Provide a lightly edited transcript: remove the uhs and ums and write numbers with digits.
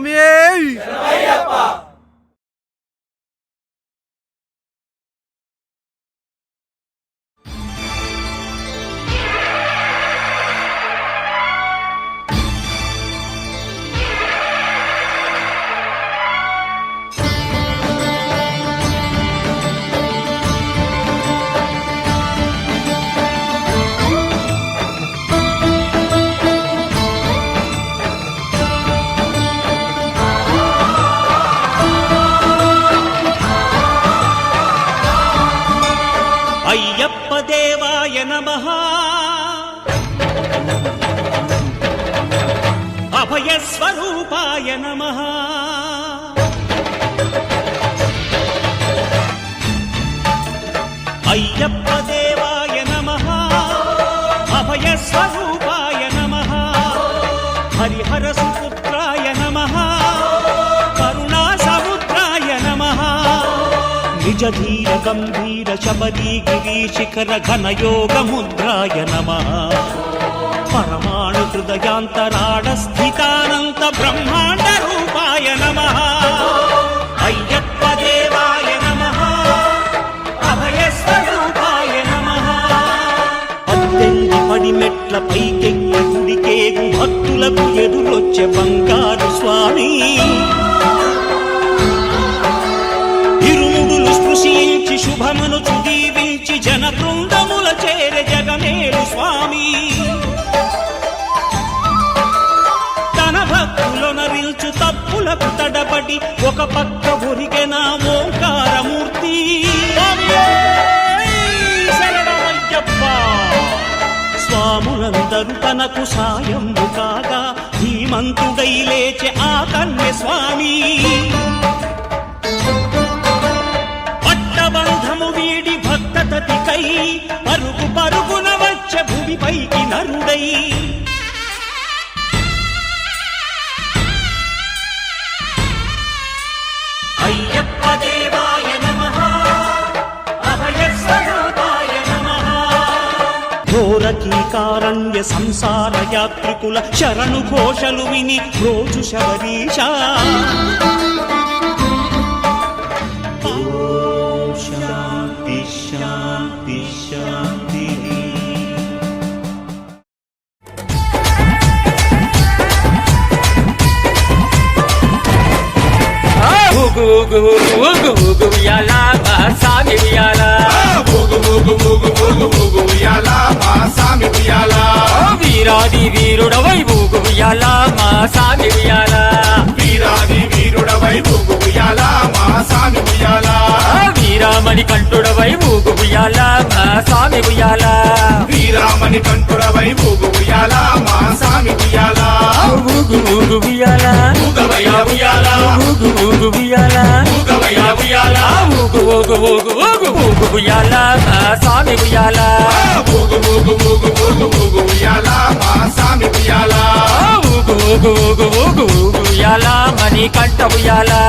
స్వామి. అయ్యప్ప దేవాయ నమః, అభయ స్వరూపాయ నమః, అయ్యప్ప దేవాయ నమః, అభయ స్వరూపాయ నమః, హరిహర సుపుత్రాయ నమః, కరుణా సముద్రాయ నమః, నిజ ధీర గంభీర శబరీ గిరి శిఖర ఘన యోగ ముద్రాయ నమః, పరమాణు హృదయాంతరాళ స్థితానంత బ్రహ్మాండ రూపాయ నమః, అయ్యప్ప దేవాయ నమః, అభయ స్వరూపాయ నమః. అద్దెల్లి పడిమెట్ల పైకెక్కి గుడికేగు భక్తులకు ఎదురొచ్చే బంగారు స్వామి, స్పృశించి శుభమును చుదీవించి జన బృందముల చేర జగమేలు స్వామి, తన భక్తులొనరిల్చు తప్పులకు తడబడి ఒక పక్క ఒరిగెన ఓంకారమూర్తి. శరణమయ్యప్ప. స్వాములందరూ తనకు సాయము కాగా ధీమంతుడై లేచె ఆ కన్య స్వామి, బంధము వీడి భక్తతతికై పరుగు పరుగున వచ్చే భూమిపైకి నరుడై. అయ్యప్ప దేవాయ నమః, అభయ స్వరూపాయ నమః. ఘోరకీకారణ్య సంసార యాత్రికుల శరణు ఘోషలు విని రోజు శబరీశ. శాంతి శాంతి శాంతి. ఊగు ఊగు ఊగు ఊగు ఉయ్యాలా మా సామి ఉయ్యాలా, ఊగు ఊగు ఊగు ఊగు ఊగు ఉయ్యాలా మా సామి ఉయ్యాలా, వీరాది వీరుడవై ఊగు ఉయ్యాలా మా సామి ఉయ్యాలా, వీరాది వీరుడవై ఊగు ఉయ్యాలా మా సామి ఉయ్యాలా, వీరామణి కంఠుడవై ఊగు ఉయ్యాలా మా సామి ఉయ్యాలా, వీరామణి కంఠుడవై ఊగు ఉయ్యాలా మా సామి ఉయ్యాలా, ఊగు ఊగు ఉయ్యాలా, ఊగవయ్యా ఉయ్యాలా, ఊగు ఊగు ఉయ్యాలా, ఊగవయ్యా ఉయ్యాలా, ఊగు ఊగు ఊగు ఊగు ఊగు ఉయ్యాలా మా సామి ఉయ్యాలా, ఊగు ఊగు ఊగు ఊగు ఊగు ఉయ్యాలా మా సామి ఉయ్యాలా, ఊగు ఊగు ఊగు ఊగు ఊగు ఉయ్యాలా మణి కంఠ ఉయ్యాలా,